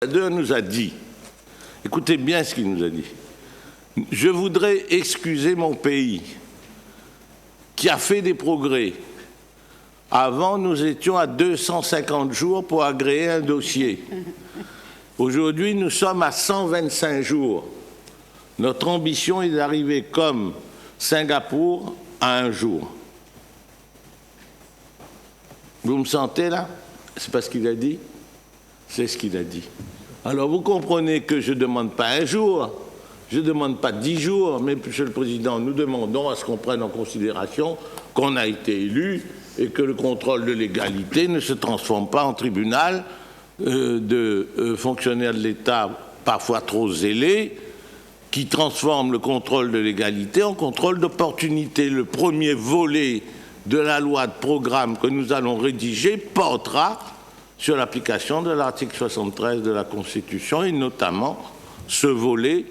L'ambassadeur nous a dit, écoutez bien ce qu'il nous a dit, je voudrais excuser mon pays qui a fait des progrès. Avant, nous étions à 250 jours pour agréer un dossier. Aujourd'hui, nous sommes à 125 jours. Notre ambition est d'arriver comme Singapour à un jour. Vous me sentez là? C'est pas ce qu'il a dit? C'est ce qu'il a dit. Alors vous comprenez que je ne demande pas un jour, je ne demande pas 10 jours, mais Monsieur le Président, nous demandons à ce qu'on prenne en considération qu'on a été élu et que le contrôle de légalité ne se transforme pas en tribunal de fonctionnaires de l'État parfois trop zélés qui transforment le contrôle de légalité en contrôle d'opportunité. Le premier volet de la loi de programme que nous allons rédiger portera sur l'application de l'article 73 de la Constitution et notamment ce volet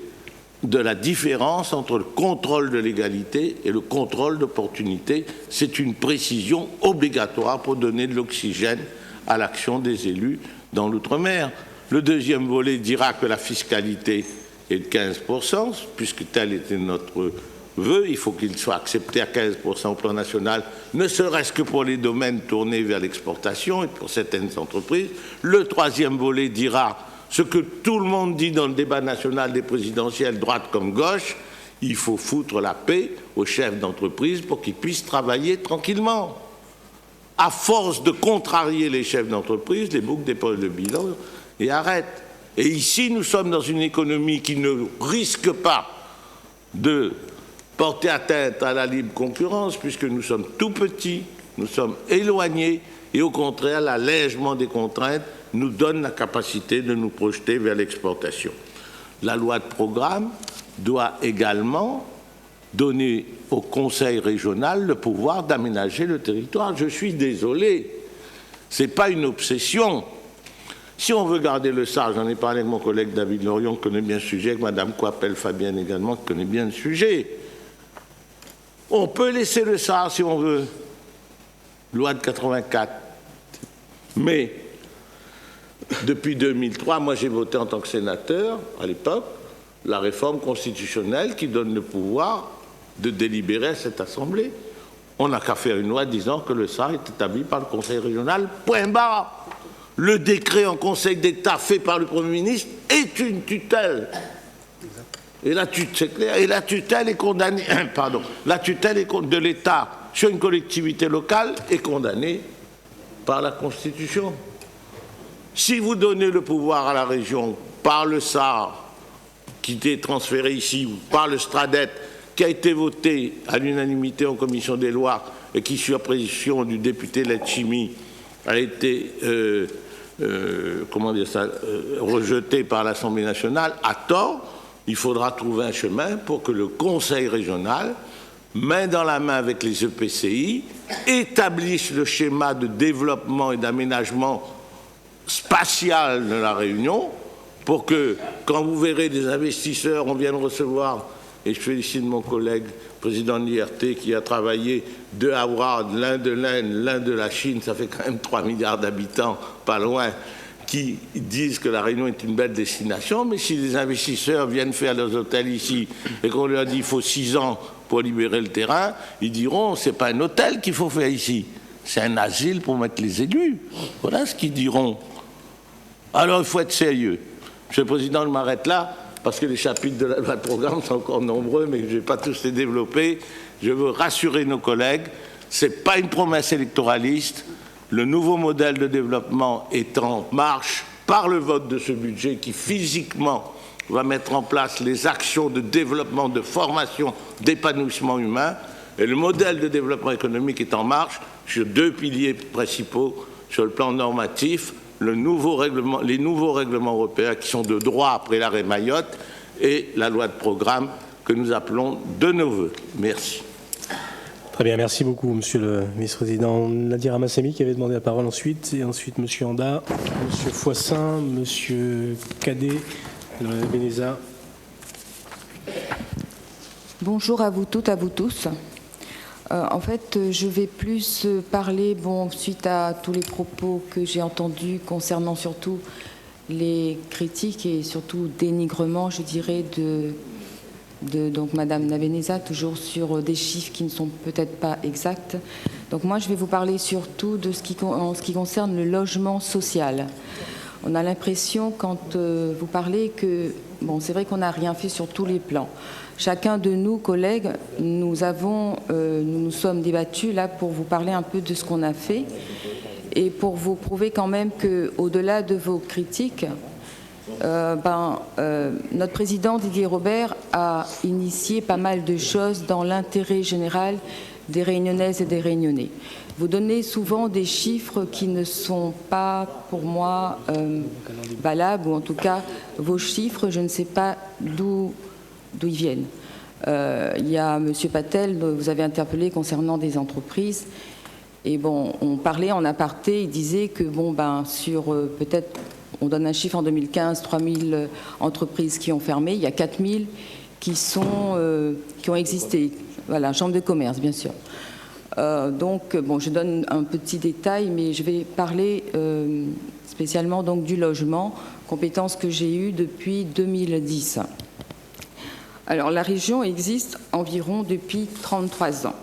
de la différence entre le contrôle de légalité et le contrôle d'opportunité. C'est une précision obligatoire pour donner de l'oxygène à l'action des élus dans l'outre-mer. Le deuxième volet dira que la fiscalité est de 15%, puisque tel était notre vœu. Il faut qu'il soit accepté à 15% au plan national, ne serait-ce que pour les domaines tournés vers l'exportation et pour certaines entreprises. Le troisième volet dira ce que tout le monde dit dans le débat national des présidentielles, droite comme gauche, il faut foutre la paix aux chefs d'entreprise pour qu'ils puissent travailler tranquillement. À force de contrarier les chefs d'entreprise, les boucs d'épaule de bilan et arrêtent. Et ici, nous sommes dans une économie qui ne risque pas de porter atteinte à la libre concurrence, puisque nous sommes tout petits, nous sommes éloignés, et au contraire, l'allègement des contraintes nous donne la capacité de nous projeter vers l'exportation. La loi de programme doit également donner au Conseil régional le pouvoir d'aménager le territoire. Je suis désolé, ce n'est pas une obsession. Si on veut garder le SAR, j'en ai parlé avec mon collègue David Lorion, qui connaît bien le sujet, avec Mme Coppel-Fabienne également, qui connaît bien le sujet. On peut laisser le SAR si on veut, loi de 84. Mais depuis 2003, moi j'ai voté en tant que sénateur, à l'époque, la réforme constitutionnelle qui donne le pouvoir de délibérer à cette Assemblée. On n'a qu'à faire une loi disant que le SAR est établi par le Conseil régional, point barre. Le décret en Conseil d'État fait par le Premier ministre est une tutelle. Et la tutelle est condamnée, pardon, la tutelle de l'État sur une collectivité locale est condamnée par la Constitution. Si vous donnez le pouvoir à la région par le SAR, qui est transféré ici, ou par le STRADET, qui a été voté à l'unanimité en commission des lois et qui, sur pression du député Letchimy, a été rejeté par l'Assemblée nationale, à tort, il faudra trouver un chemin pour que le Conseil régional, main dans la main avec les EPCI, établisse le schéma de développement et d'aménagement spatial de la Réunion, pour que, quand vous verrez des investisseurs, on vient de recevoir, et je félicite mon collègue, président de l'IRT, qui a travaillé 2 awards, l'un de l'Inde, l'un de la Chine, ça fait quand même 3 milliards d'habitants, pas loin, qui disent que la Réunion est une belle destination, mais si les investisseurs viennent faire leurs hôtels ici et qu'on leur dit qu'il faut 6 ans pour libérer le terrain, ils diront c'est pas un hôtel qu'il faut faire ici, c'est un asile pour mettre les élus. Voilà ce qu'ils diront. Alors il faut être sérieux. Monsieur le Président, je m'arrête là, parce que les chapitres de la loi de programme sont encore nombreux, mais je ne vais pas tous les développer. Je veux rassurer nos collègues, ce n'est pas une promesse électoraliste. Le nouveau modèle de développement est en marche par le vote de ce budget qui, physiquement, va mettre en place les actions de développement, de formation, d'épanouissement humain. Et le modèle de développement économique est en marche sur 2 piliers principaux, sur le plan normatif, les nouveaux règlements européens qui sont de droit après l'arrêt Mayotte et la loi de programme que nous appelons de nos voeux. Merci. Très bien, merci beaucoup, Monsieur le Vice-président. Nadir Amassami qui avait demandé la parole ensuite, et ensuite Monsieur Anda, Monsieur Foissin, Monsieur Cadet, Beneza. Bonjour à vous toutes, à vous tous. En fait, je vais plus parler, suite à tous les propos que j'ai entendus concernant surtout les critiques et surtout dénigrements, je dirais, donc Madame Nabeneza, toujours sur des chiffres qui ne sont peut-être pas exacts. Donc moi, je vais vous parler surtout de en ce qui concerne le logement social. On a l'impression, quand vous parlez, que bon, c'est vrai qu'on n'a rien fait sur tous les plans. Chacun de nous, collègues, nous nous sommes débattus là pour vous parler un peu de ce qu'on a fait et pour vous prouver quand même qu'au-delà de vos critiques, notre président Didier Robert a initié pas mal de choses dans l'intérêt général des Réunionnaises et des Réunionnais. Vous donnez souvent des chiffres qui ne sont pas, pour moi, valables, ou en tout cas, vos chiffres, je ne sais pas d'où ils viennent. Il y a M. Patel, vous avez interpellé concernant des entreprises, et bon, on parlait en aparté, il disait que, sur peut-être, on donne un chiffre en 2015, 3000 entreprises qui ont fermé, il y a 4000 qui ont existé. Voilà, chambre de commerce, bien sûr. Donc, bon, je donne un petit détail, mais je vais parler spécialement donc, du logement, compétence que j'ai eue depuis 2010. Alors, la région existe environ depuis 33 ans.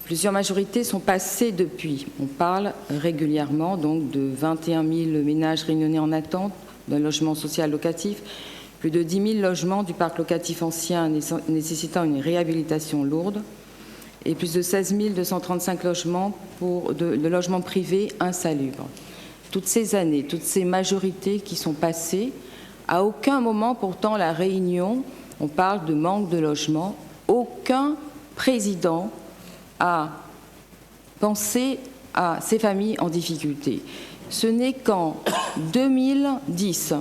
Plusieurs majorités sont passées depuis. On parle régulièrement donc, de 21 000 ménages réunionnais en attente d'un logement social locatif, plus de 10 000 logements du parc locatif ancien nécessitant une réhabilitation lourde, et plus de 16 235 logements de logements privés insalubres. Toutes ces années, toutes ces majorités qui sont passées, à aucun moment pourtant la Réunion, on parle de manque de logement, aucun président a pensé à ces familles en difficulté. Ce n'est qu'en 2010,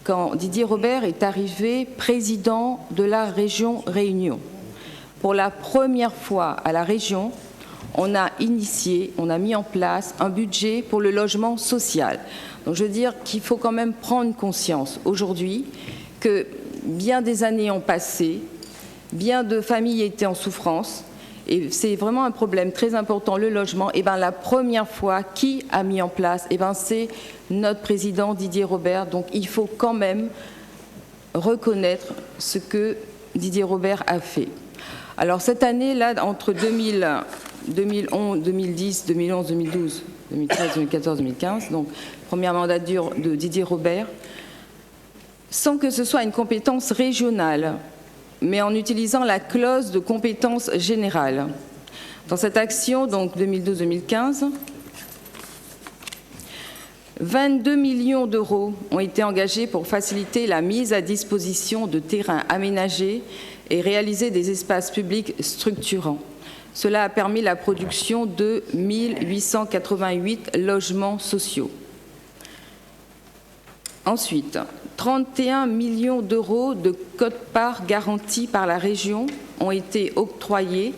quand Didier Robert est arrivé président de la région Réunion. Pour la première fois à la région, on a mis en place un budget pour le logement social. Donc je veux dire qu'il faut quand même prendre conscience aujourd'hui que bien des années ont passé, bien de familles étaient en souffrance, et c'est vraiment un problème très important, le logement. Et la première fois, qui a mis en place? C'est notre président Didier Robert. Donc il faut quand même reconnaître ce que Didier Robert a fait. Alors cette année-là, entre 2010, 2011, 2012, 2013, 2014, 2015, donc première mandature de Didier Robert, sans que ce soit une compétence régionale, mais en utilisant la clause de compétence générale. Dans cette action, donc 2012-2015, 22 millions d'euros ont été engagés pour faciliter la mise à disposition de terrains aménagés et réaliser des espaces publics structurants. Cela a permis la production de 1888 logements sociaux. Ensuite, 31 millions d'euros de quote-part garantis par la région ont été octroyés,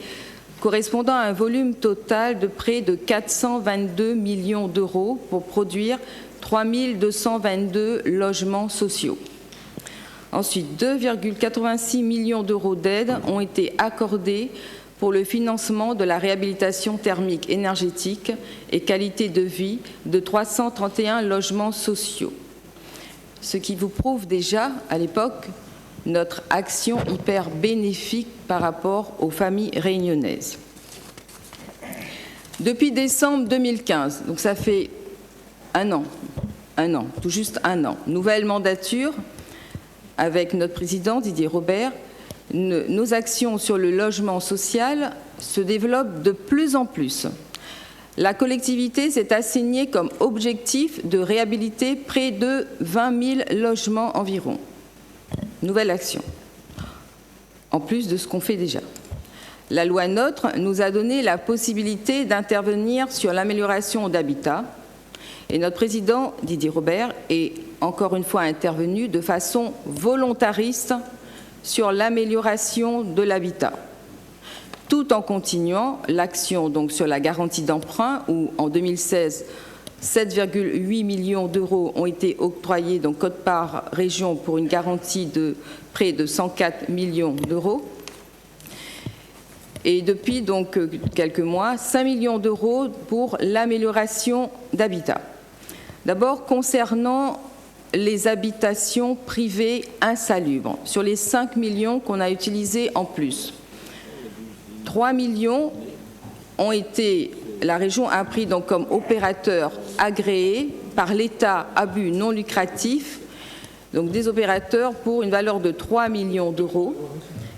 correspondant à un volume total de près de 422 millions d'euros pour produire 3222 logements sociaux. Ensuite, 2,86 millions d'euros d'aide ont été accordés pour le financement de la réhabilitation thermique énergétique et qualité de vie de 331 logements sociaux. Ce qui vous prouve déjà, à l'époque, notre action hyper bénéfique par rapport aux familles réunionnaises. Depuis décembre 2015, donc ça fait un an, tout juste un an, nouvelle mandature avec notre président Didier Robert, nos actions sur le logement social se développent de plus en plus. La collectivité s'est assignée comme objectif de réhabiliter près de 20 000 logements environ. Nouvelle action, en plus de ce qu'on fait déjà. La loi NOTRe nous a donné la possibilité d'intervenir sur l'amélioration d'habitat et notre président Didier Robert est encore une fois intervenu de façon volontariste sur l'amélioration de l'habitat, tout en continuant l'action donc sur la garantie d'emprunt où en 2016, 7,8 millions d'euros ont été octroyés donc quote-part région pour une garantie de près de 104 millions d'euros. Et depuis donc quelques mois, 5 millions d'euros pour l'amélioration d'habitat. D'abord, concernant les habitations privées insalubres, sur les 5 millions qu'on a utilisés en plus, 3 millions ont été, la région a pris donc comme opérateur agréé par l'État à but non lucratif, donc des opérateurs pour une valeur de 3 millions d'euros.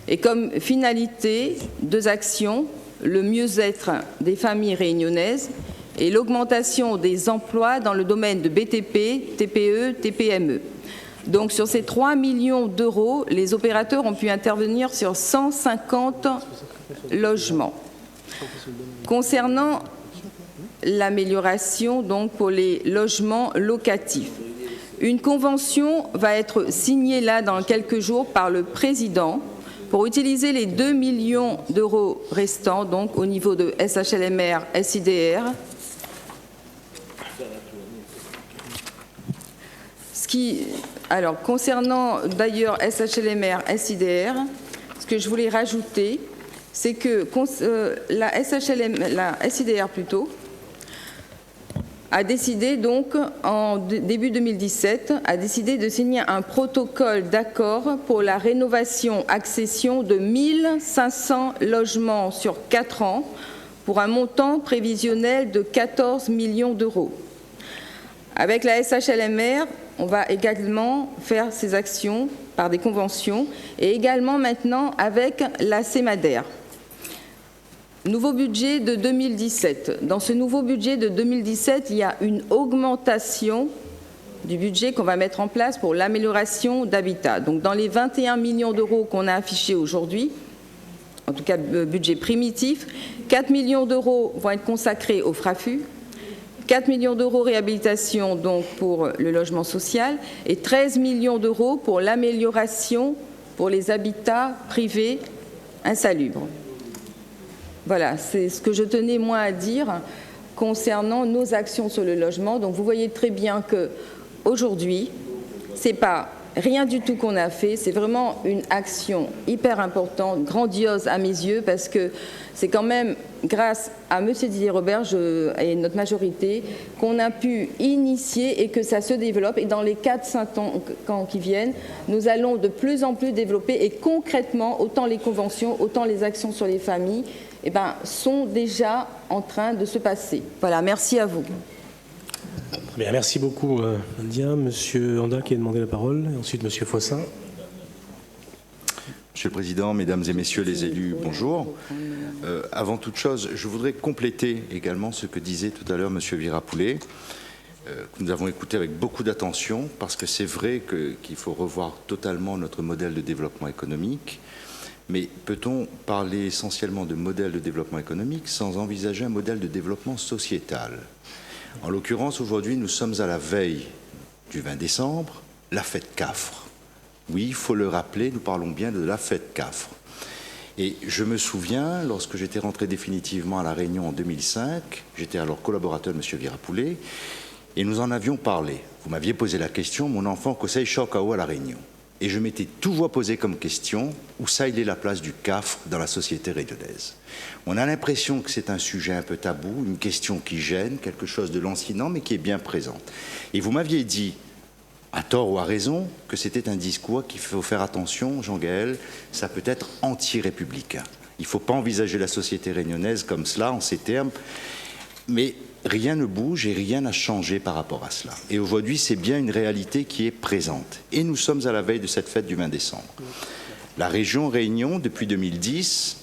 Et comme finalité, 2 actions, le mieux-être des familles réunionnaises et l'augmentation des emplois dans le domaine de BTP, TPE, TPME. Donc sur ces 3 millions d'euros, les opérateurs ont pu intervenir sur 150 logements. Concernant l'amélioration donc pour les logements locatifs, une convention va être signée là dans quelques jours par le président pour utiliser les 2 millions d'euros restants donc au niveau de SHLMR, SIDR. Alors, concernant d'ailleurs SHLMR, SIDR, ce que je voulais rajouter, c'est que la SIDR plutôt, a décidé donc, en début 2017, a décidé de signer un protocole d'accord pour la rénovation-accession de 1500 logements sur 4 ans pour un montant prévisionnel de 14 millions d'euros. Avec la SHLMR, on va également faire ces actions par des conventions et également maintenant avec la CEMADER. Nouveau budget de 2017. Dans ce nouveau budget de 2017, il y a une augmentation du budget qu'on va mettre en place pour l'amélioration d'habitat. Donc dans les 21 millions d'euros qu'on a affichés aujourd'hui, en tout cas budget primitif, 4 millions d'euros vont être consacrés au FRAFU, 4 millions d'euros réhabilitation donc pour le logement social et 13 millions d'euros pour l'amélioration pour les habitats privés insalubres. Voilà, c'est ce que je tenais moi à dire concernant nos actions sur le logement. Donc vous voyez très bien qu'aujourd'hui, ce n'est pas rien du tout qu'on a fait, c'est vraiment une action hyper importante, grandiose à mes yeux, parce que c'est quand même grâce à M. Didier Robert et notre majorité qu'on a pu initier et que ça se développe. Et dans les 4-5 ans qui viennent, nous allons de plus en plus développer et concrètement, autant les conventions, autant les actions sur les familles, sont déjà en train de se passer. Voilà, merci à vous. Bien, merci beaucoup, Nadia. Monsieur Anda qui a demandé la parole, et ensuite Monsieur Foissin. Monsieur le Président, Mesdames et Messieurs les élus, bonjour. Avant toute chose, je voudrais compléter également ce que disait tout à l'heure Monsieur Virapoulet, que nous avons écouté avec beaucoup d'attention, parce que c'est vrai qu'il faut revoir totalement notre modèle de développement économique. Mais peut-on parler essentiellement de modèle de développement économique sans envisager un modèle de développement sociétal ? En l'occurrence, aujourd'hui, nous sommes à la veille du 20 décembre, la fête Cafre. Oui, il faut le rappeler, nous parlons bien de la fête Cafre. Et je me souviens, lorsque j'étais rentré définitivement à La Réunion en 2005, j'étais alors collaborateur de M. Virapoulet, et nous en avions parlé. Vous m'aviez posé la question, mon enfant, Kosei Shokao à La Réunion. Et je m'étais toujours posé comme question où ça il est la place du CAFRE dans la société réunionnaise. On a l'impression que c'est un sujet un peu tabou, une question qui gêne, quelque chose de lancinant, mais qui est bien présente. Et vous m'aviez dit, à tort ou à raison, que c'était un discours qu'il faut faire attention, Jean-Gaël, ça peut être anti-républicain. Il ne faut pas envisager la société réunionnaise comme cela, en ces termes, mais rien ne bouge et rien n'a changé par rapport à cela. Et aujourd'hui, c'est bien une réalité qui est présente. Et nous sommes à la veille de cette fête du 20 décembre. La région Réunion, depuis 2010,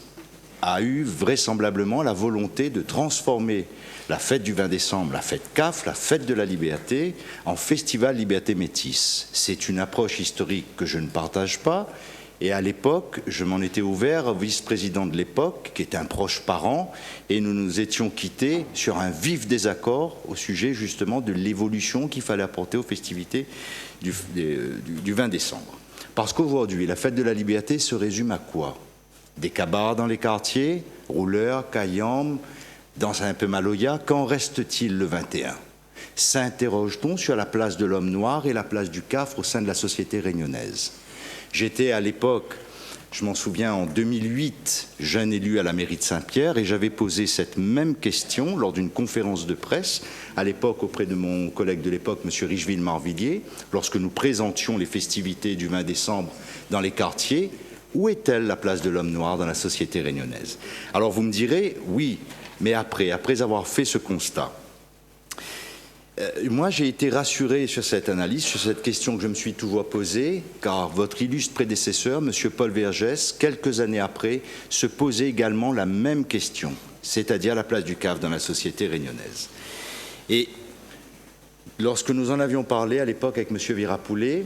a eu vraisemblablement la volonté de transformer la fête du 20 décembre, la fête CAF, la fête de la liberté, en festival Liberté Métisse. C'est une approche historique que je ne partage pas. Et à l'époque, je m'en étais ouvert au vice-président de l'époque, qui était un proche parent, et nous nous étions quittés sur un vif désaccord au sujet justement de l'évolution qu'il fallait apporter aux festivités du 20 décembre. Parce qu'aujourd'hui, la fête de la liberté se résume à quoi? Des cabarets dans les quartiers, rouleurs, caillambe, danse un peu maloya. Qu'en reste-t-il le 21? S'interroge-t-on sur la place de l'homme noir et la place du CAFRE au sein de la société réunionnaise? J'étais à l'époque Je m'en souviens, en 2008, jeune élu à la mairie de Saint-Pierre, et j'avais posé cette même question lors d'une conférence de presse, à l'époque auprès de mon collègue de l'époque, M. Richeville-Marvilliers, lorsque nous présentions les festivités du 20 décembre dans les quartiers. Où est-elle la place de l'homme noir dans la société réunionnaise? Alors vous me direz, oui, mais après avoir fait ce constat, moi j'ai été rassuré sur cette analyse, sur cette question que je me suis toujours posée, car votre illustre prédécesseur, M. Paul Vergès, quelques années après, se posait également la même question, c'est-à-dire la place du CAF dans la société réunionnaise. Et lorsque nous en avions parlé à l'époque avec M. Virapoulet,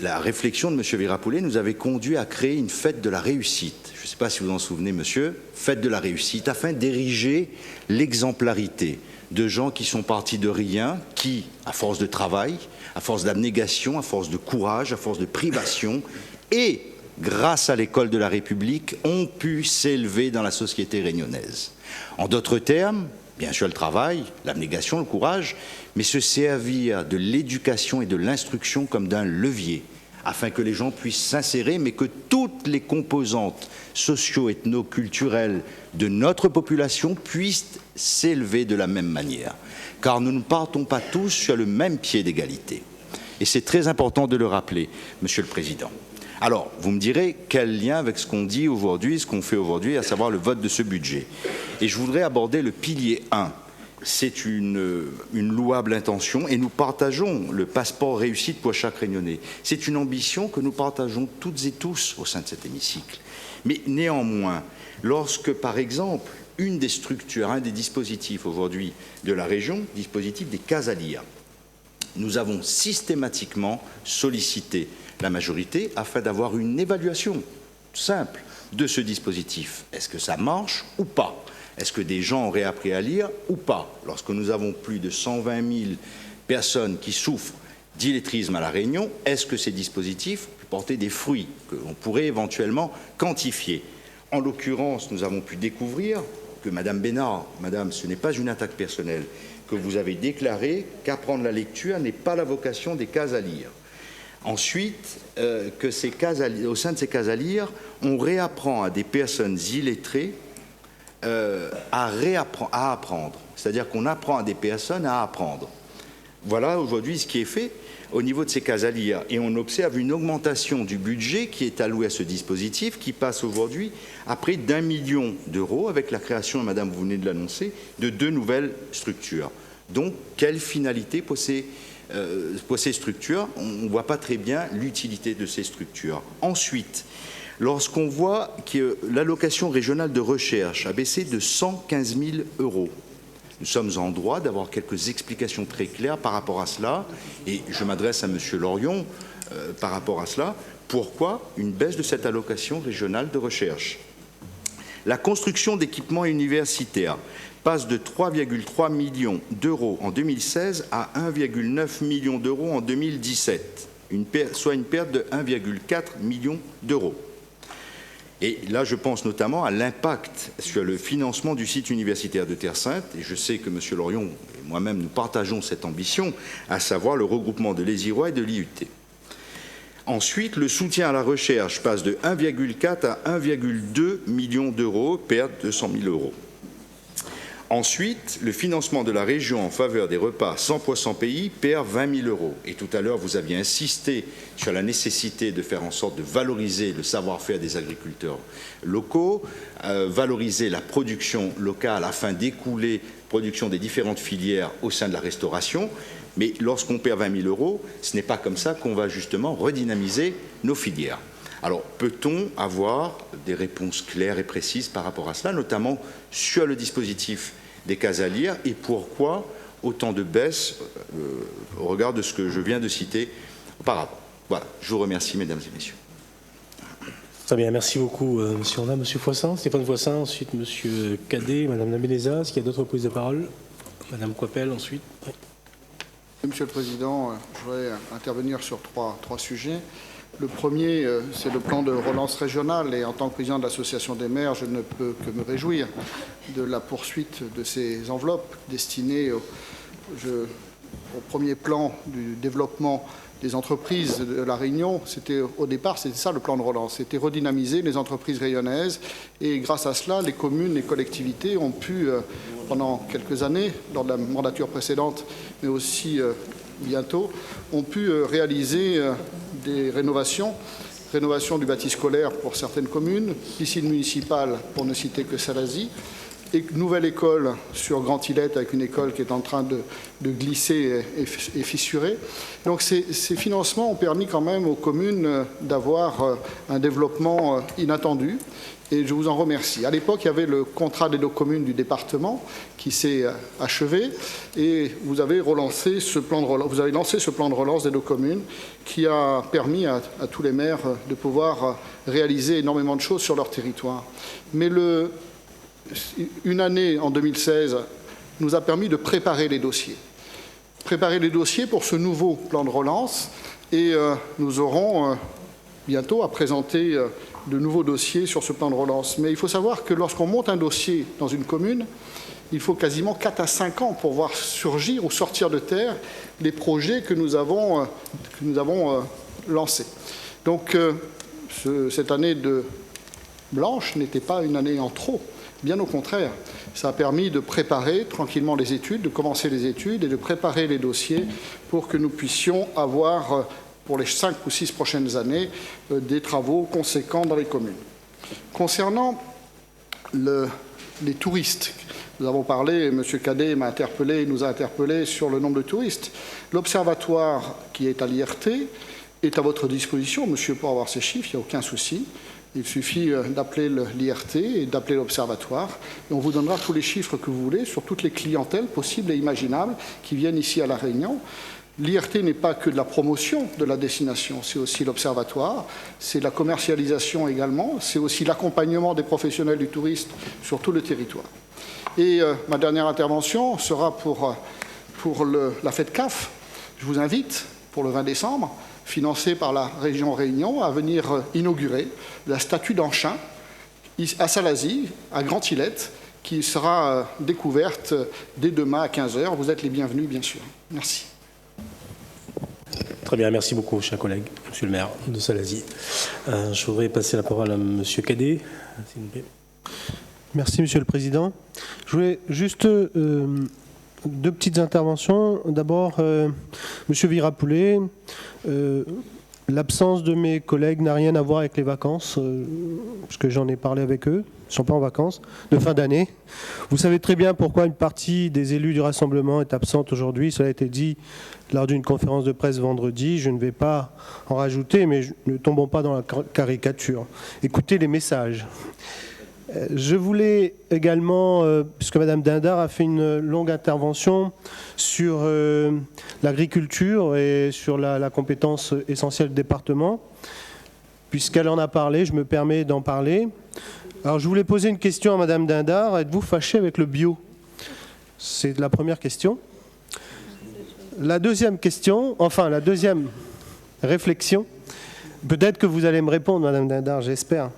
la réflexion de M. Virapoulet nous avait conduit à créer une fête de la réussite. Je ne sais pas si vous en souvenez, monsieur, fête de la réussite, afin d'ériger l'exemplarité de gens qui sont partis de rien, qui, à force de travail, à force d'abnégation, à force de courage, à force de privation, et grâce à l'école de la République, ont pu s'élever dans la société réunionnaise. En d'autres termes, bien sûr le travail, l'abnégation, le courage, mais se servir de l'éducation et de l'instruction comme d'un levier, afin que les gens puissent s'insérer, mais que toutes les composantes socio-ethno-culturelles de notre population puissent s'élever de la même manière. Car nous ne partons pas tous sur le même pied d'égalité. Et c'est très important de le rappeler, Monsieur le Président. Alors, vous me direz, quel lien avec ce qu'on dit aujourd'hui, ce qu'on fait aujourd'hui, à savoir le vote de ce budget? Et je voudrais aborder le pilier 1. C'est une louable intention et nous partageons le passeport réussite pour chaque Réunionnais. C'est une ambition que nous partageons toutes et tous au sein de cet hémicycle. Mais néanmoins, lorsque, par exemple, une des structures, un des dispositifs aujourd'hui de la région, dispositif des cases à lire, nous avons systématiquement sollicité la majorité afin d'avoir une évaluation simple de ce dispositif. Est-ce que ça marche ou pas? Est-ce que des gens auraient appris à lire ou pas? Lorsque nous avons plus de 120 000 personnes qui souffrent d'illettrisme à La Réunion, est-ce que ces dispositifs peuvent porter des fruits que l'on pourrait éventuellement quantifier? En l'occurrence, nous avons pu découvrir que Madame Bénard, Madame, ce n'est pas une attaque personnelle, que vous avez déclaré qu'apprendre la lecture n'est pas la vocation des cases à lire. Ensuite, que ces cases à lire, au sein de ces cases à lire, on réapprend à des personnes illettrées à apprendre. C'est-à-dire qu'on apprend à des personnes à apprendre. Voilà aujourd'hui ce qui est fait au niveau de ces cases à lire. Et on observe une augmentation du budget qui est alloué à ce dispositif, qui passe aujourd'hui à près d'1 million d'euros avec la création, Madame, vous venez de l'annoncer, de 2 nouvelles structures. Donc, quelle finalité pour ces structures? On ne voit pas très bien l'utilité de ces structures. Ensuite, lorsqu'on voit que l'allocation régionale de recherche a baissé de 115 000 euros, nous sommes en droit d'avoir quelques explications très claires par rapport à cela. Et je m'adresse à M. Lorion par rapport à cela. Pourquoi une baisse de cette allocation régionale de recherche? La construction d'équipements universitaires passe de 3,3 millions d'euros en 2016 à 1,9 million d'euros en 2017, soit une perte de 1,4 million d'euros. Et là, je pense notamment à l'impact sur le financement du site universitaire de Terre-Sainte, et je sais que M. Lorion et moi-même, nous partageons cette ambition, à savoir le regroupement de l'ESIROIS et de l'IUT. Ensuite, le soutien à la recherche passe de 1,4 à 1,2 million d'euros, perte de 100 000 euros. Ensuite, le financement de la région en faveur des repas 100% pays perd 20 000 euros. Et tout à l'heure, vous aviez insisté sur la nécessité de faire en sorte de valoriser le savoir-faire des agriculteurs locaux, valoriser la production locale afin d'écouler la production des différentes filières au sein de la restauration. Mais lorsqu'on perd 20 000 euros, ce n'est pas comme ça qu'on va justement redynamiser nos filières. Alors, peut-on avoir des réponses claires et précises par rapport à cela, notamment sur le dispositif des cases à lire, et pourquoi autant de baisses au regard de ce que je viens de citer auparavant? Voilà, je vous remercie, mesdames et messieurs. Très bien, merci beaucoup, monsieur Honda. Monsieur Foissin, Stéphane Foissin, ensuite monsieur Cadet, madame Nabéléza. Est-ce qu'il y a d'autres prises de parole? Madame Coipel, ensuite. Oui. Monsieur le Président, je voudrais intervenir sur trois sujets. Le premier, c'est le plan de relance régionale et en tant que président de l'Association des maires, je ne peux que me réjouir de la poursuite de ces enveloppes destinées au premier plan du développement les entreprises de La Réunion, au départ, c'était ça le plan de relance, c'était redynamiser les entreprises rayonnaises. Et grâce à cela, les communes, les collectivités ont pu, pendant quelques années, lors de la mandature précédente, mais aussi bientôt, ont pu réaliser des rénovations du bâti scolaire pour certaines communes, piscine municipale pour ne citer que Salazie, et nouvelle école sur Grand-Îlette avec une école qui est en train de glisser et fissurer. Donc ces financements ont permis quand même aux communes d'avoir un développement inattendu. Et je vous en remercie. À l'époque, il y avait le contrat des 2 communes du département qui s'est achevé et vous avez lancé ce plan de relance des 2 communes qui a permis à tous les maires de pouvoir réaliser énormément de choses sur leur territoire. Mais une année en 2016 nous a permis de préparer les dossiers. Préparer les dossiers pour ce nouveau plan de relance et nous aurons bientôt à présenter de nouveaux dossiers sur ce plan de relance. Mais il faut savoir que lorsqu'on monte un dossier dans une commune, il faut quasiment 4 à 5 ans pour voir surgir ou sortir de terre les projets que nous avons lancés. Donc cette année blanche n'était pas une année en trop. Bien au contraire, ça a permis de préparer tranquillement les études, de commencer les études et de préparer les dossiers pour que nous puissions avoir pour les 5 ou 6 prochaines années, des travaux conséquents dans les communes. Concernant les touristes, nous avons parlé, M. Cadet nous a interpellé sur le nombre de touristes. L'observatoire qui est à l'IRT est à votre disposition, monsieur, pour avoir ces chiffres, il n'y a aucun souci. Il suffit d'appeler l'IRT et d'appeler l'observatoire et on vous donnera tous les chiffres que vous voulez sur toutes les clientèles possibles et imaginables qui viennent ici à La Réunion. L'IRT n'est pas que de la promotion de la destination, c'est aussi l'observatoire, c'est la commercialisation également, c'est aussi l'accompagnement des professionnels du tourisme sur tout le territoire. Et ma dernière intervention sera pour la fête CAF. Je vous invite, pour le 20 décembre, financée par la région Réunion, à venir inaugurer la statue d'Anchin à Salazie, à Grand-Îlette, qui sera découverte dès demain à 15h. Vous êtes les bienvenus, bien sûr. Merci. Très bien, merci beaucoup, cher collègue, monsieur le maire de Salazie. Je voudrais passer la parole à monsieur Cadet, s'il vous plaît. Merci, monsieur le président. Je voulais juste 2 petites interventions. D'abord, monsieur Virapoulet, l'absence de mes collègues n'a rien à voir avec les vacances, parce que j'en ai parlé avec eux. Ils ne sont pas en vacances, de fin d'année. Vous savez très bien pourquoi une partie des élus du Rassemblement est absente aujourd'hui. Cela a été dit lors d'une conférence de presse vendredi. Je ne vais pas en rajouter, mais ne tombons pas dans la caricature. Écoutez les messages. Je voulais également, puisque Mme Dindar a fait une longue intervention sur l'agriculture et sur la compétence essentielle du département, puisqu'elle en a parlé, je me permets d'en parler. Alors je voulais poser une question à Mme Dindar. Êtes-vous fâché avec le bio? C'est la première question. La deuxième question, enfin la deuxième réflexion, peut-être que vous allez me répondre, Mme Dindar, j'espère.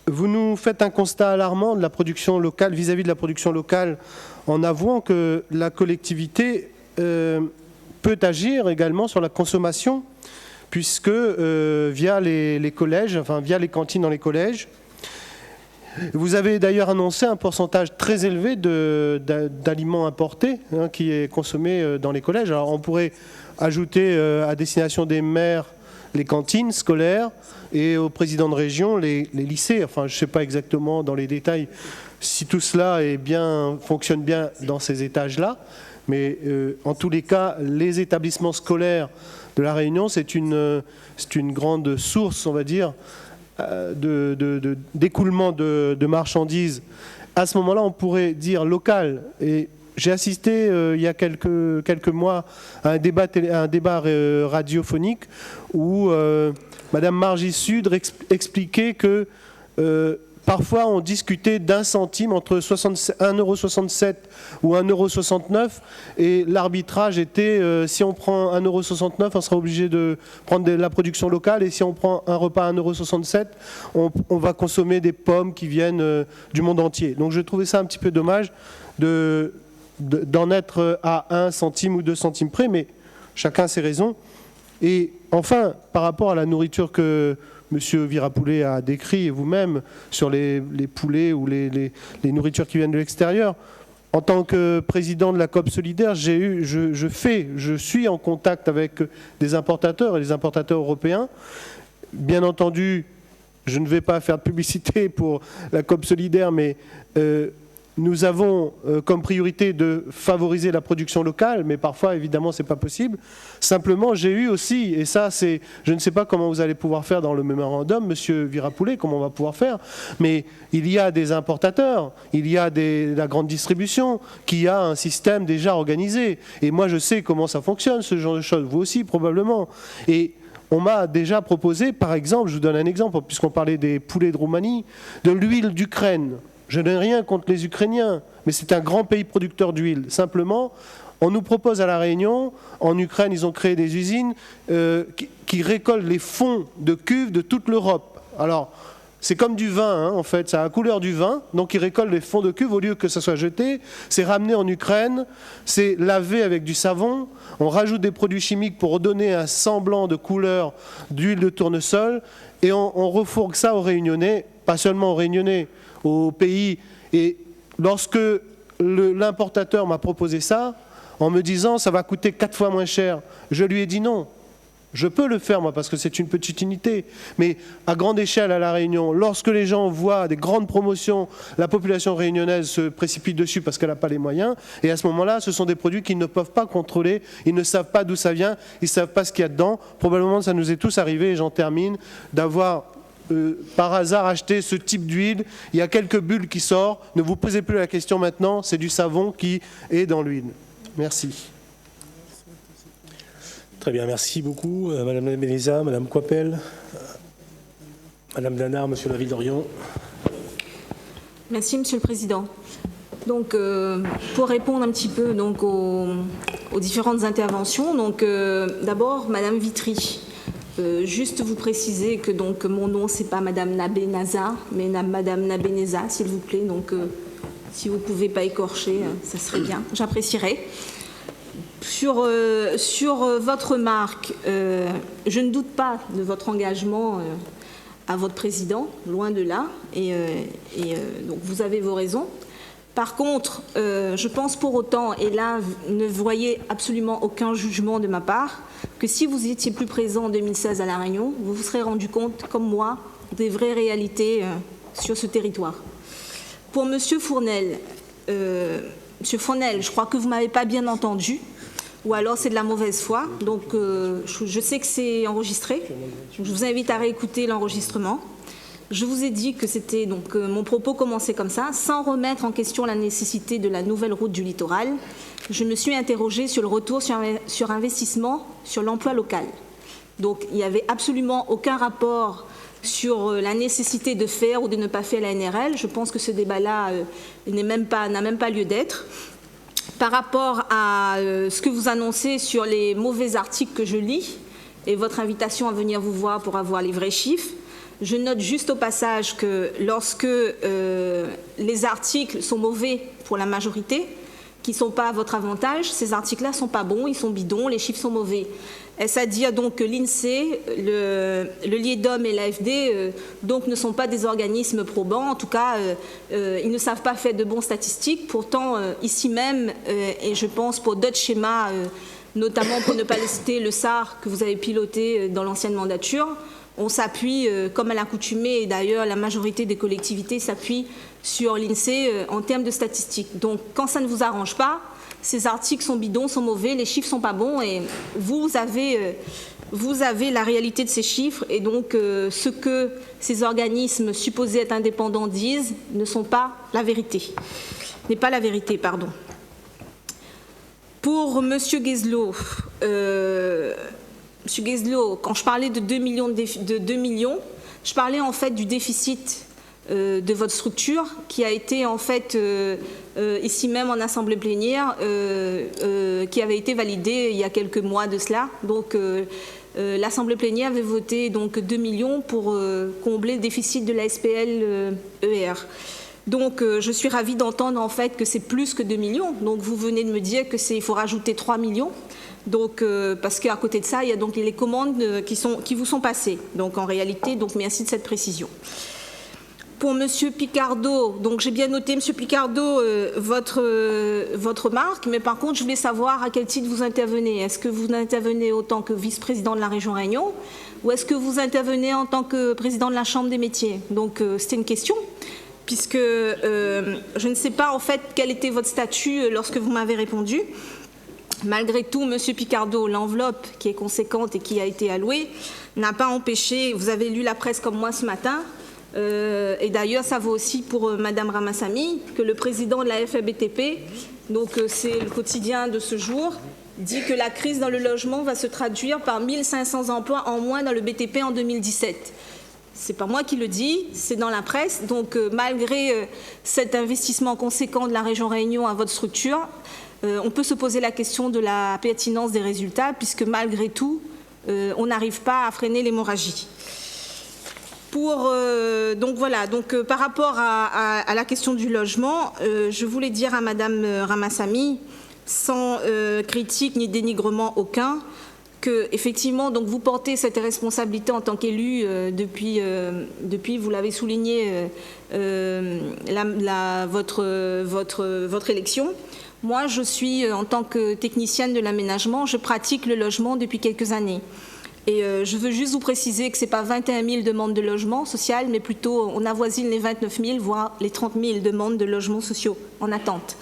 Vous nous faites un constat alarmant de la production locale, vis-à-vis de la production locale, en avouant que la collectivité peut agir également sur la consommation, puisque via les collèges, enfin via les cantines dans les collèges, vous avez d'ailleurs annoncé un pourcentage très élevé d'aliments importés qui est consommé dans les collèges. Alors on pourrait ajouter à destination des maires les cantines scolaires et aux présidents de région les lycées. Enfin, je ne sais pas exactement dans les détails si tout cela fonctionne bien dans ces étages-là, mais en tous les cas, les établissements scolaires de La Réunion, c'est une grande source, on va dire, d'écoulement de marchandises. À ce moment-là, on pourrait dire local. Et j'ai assisté il y a quelques mois à un débat radiophonique où Madame Margie Sudre expliquait que parfois on discutait d'1 centime entre 1,67 € ou 1,69 € et l'arbitrage était si on prend 1,69 €, on sera obligé de prendre de la production locale, et si on prend un repas à 1,67 €, on va consommer des pommes qui viennent du monde entier. Donc je trouvais ça un petit peu dommage d'en être à 1 centime ou 2 centimes près, mais chacun a ses raisons. Et enfin, par rapport à la nourriture que M. Virapoulet a décrit, et vous-même, sur les poulets ou les nourritures qui viennent de l'extérieur, en tant que président de la COP Solidaire, je suis en contact avec des importateurs et des importateurs européens. Bien entendu, je ne vais pas faire de publicité pour la COP Solidaire, mais nous avons comme priorité de favoriser la production locale, mais parfois, évidemment, ce n'est pas possible. Simplement, j'ai eu aussi, et ça, je ne sais pas comment vous allez pouvoir faire dans le mémorandum, Monsieur Virapoulet, comment on va pouvoir faire, mais il y a des importateurs, il y a la grande distribution qui a un système déjà organisé. Et moi, je sais comment ça fonctionne, ce genre de choses. Vous aussi, probablement. Et on m'a déjà proposé, par exemple, je vous donne un exemple, puisqu'on parlait des poulets de Roumanie, de l'huile d'Ukraine. Je n'ai rien contre les Ukrainiens, mais c'est un grand pays producteur d'huile. Simplement, on nous propose à La Réunion, en Ukraine, ils ont créé des usines qui récoltent les fonds de cuves de toute l'Europe. Alors, c'est comme du vin, hein, en fait, ça a la couleur du vin, donc ils récoltent les fonds de cuve, au lieu que ça soit jeté, c'est ramené en Ukraine, c'est lavé avec du savon, on rajoute des produits chimiques pour redonner un semblant de couleur d'huile de tournesol, et on refourgue ça aux Réunionnais, pas seulement aux Réunionnais, au pays. Et lorsque l'importateur m'a proposé ça, en me disant ça va coûter 4 fois moins cher, je lui ai dit non. Je peux le faire, moi, parce que c'est une petite unité. Mais à grande échelle, à La Réunion, lorsque les gens voient des grandes promotions, la population réunionnaise se précipite dessus parce qu'elle n'a pas les moyens. Et à ce moment-là, ce sont des produits qu'ils ne peuvent pas contrôler. Ils ne savent pas d'où ça vient. Ils ne savent pas ce qu'il y a dedans. Probablement, ça nous est tous arrivé, et j'en termine, d'avoir par hasard acheté ce type d'huile. Il y a quelques bulles qui sortent. Ne vous posez plus la question maintenant. C'est du savon qui est dans l'huile. Merci. Très bien, merci beaucoup. Madame Beneza, Madame Coipel, Madame Danard, Monsieur Laville d'Orion. Merci, Monsieur le Président. Donc, pour répondre un petit peu donc, aux différentes interventions, donc d'abord, Madame Vitry, juste vous préciser que donc, mon nom, c'est pas Madame Nabenaza, mais Madame Nabeneza, s'il vous plaît. Donc, si vous ne pouvez pas écorcher, ça serait bien, j'apprécierais. Sur votre remarque, je ne doute pas de votre engagement à votre président, loin de là, et donc vous avez vos raisons. Par contre, je pense pour autant, et là, ne voyez absolument aucun jugement de ma part, que si vous étiez plus présent en 2016 à La Réunion, vous vous serez rendu compte, comme moi, des vraies réalités sur ce territoire. Pour Monsieur Fournel, je crois que vous ne m'avez pas bien entendu, ou alors c'est de la mauvaise foi. Donc je sais que c'est enregistré. Je vous invite à réécouter l'enregistrement. Je vous ai dit que c'était donc mon propos commençait comme ça, sans remettre en question la nécessité de la nouvelle route du littoral. Je me suis interrogée sur le retour sur investissement sur l'emploi local. Donc il n'y avait absolument aucun rapport sur la nécessité de faire ou de ne pas faire la NRL. Je pense que ce débat-là n'a même pas lieu d'être. Par rapport à ce que vous annoncez sur les mauvais articles que je lis et votre invitation à venir vous voir pour avoir les vrais chiffres, je note juste au passage que lorsque les articles sont mauvais pour la majorité, qui ne sont pas à votre avantage, ces articles-là ne sont pas bons, ils sont bidons, les chiffres sont mauvais. Est-ce à dire donc que l'INSEE, le LIEDOM et l'AFD donc ne sont pas des organismes probants, en tout cas ils ne savent pas faire de bons statistiques, pourtant ici même, et je pense pour d'autres schémas, notamment pour ne pas les citer le SAR que vous avez piloté dans l'ancienne mandature, on s'appuie, comme à l'accoutumée, et d'ailleurs la majorité des collectivités s'appuient sur l'INSEE en termes de statistiques. Donc quand ça ne vous arrange pas, ces articles sont bidons, sont mauvais, les chiffres ne sont pas bons et vous avez la réalité de ces chiffres et donc ce que ces organismes supposés être indépendants disent ne sont pas la vérité. N'est pas la vérité, pardon. Pour M. Guezlo, quand je parlais de 2 millions, je parlais en fait du déficit de votre structure qui a été en fait ici même en assemblée plénière qui avait été validée il y a quelques mois de cela. Donc l'assemblée plénière avait voté donc 2 millions pour combler le déficit de la SPL ER. Donc je suis ravie d'entendre en fait que c'est plus que 2 millions. Donc vous venez de me dire que il faut rajouter 3 millions. Donc, parce qu'à côté de ça, il y a donc les commandes qui vous sont passées. Donc, en réalité, donc, merci de cette précision. Pour Monsieur Picardo, donc j'ai bien noté, Monsieur Picardo, votre remarque, mais par contre, je voulais savoir à quel titre vous intervenez. Est-ce que vous intervenez en tant que vice-président de la région Réunion ou est-ce que vous intervenez en tant que président de la Chambre des métiers? Donc, c'était une question, puisque je ne sais pas en fait quel était votre statut lorsque vous m'avez répondu. Malgré tout, Monsieur Picardo, l'enveloppe qui est conséquente et qui a été allouée n'a pas empêché, vous avez lu la presse comme moi ce matin, et d'ailleurs ça vaut aussi pour Madame Ramassamy, que le président de la FABTP, donc c'est le quotidien de ce jour, dit que la crise dans le logement va se traduire par 1500 emplois en moins dans le BTP en 2017. C'est pas moi qui le dis, c'est dans la presse. Donc malgré cet investissement conséquent de la région Réunion à votre structure, on peut se poser la question de la pertinence des résultats, puisque malgré tout, on n'arrive pas à freiner l'hémorragie. Donc voilà, donc par rapport à la question du logement, je voulais dire à Madame Ramassamy, sans critique ni dénigrement aucun, que effectivement, donc vous portez cette responsabilité en tant qu'élu depuis, vous l'avez souligné, votre élection. Moi, je suis, en tant que technicienne de l'aménagement, je pratique le logement depuis quelques années. Et je veux juste vous préciser que ce n'est pas 21 000 demandes de logement social, mais plutôt on avoisine les 29 000, voire les 30 000 demandes de logements sociaux en attente.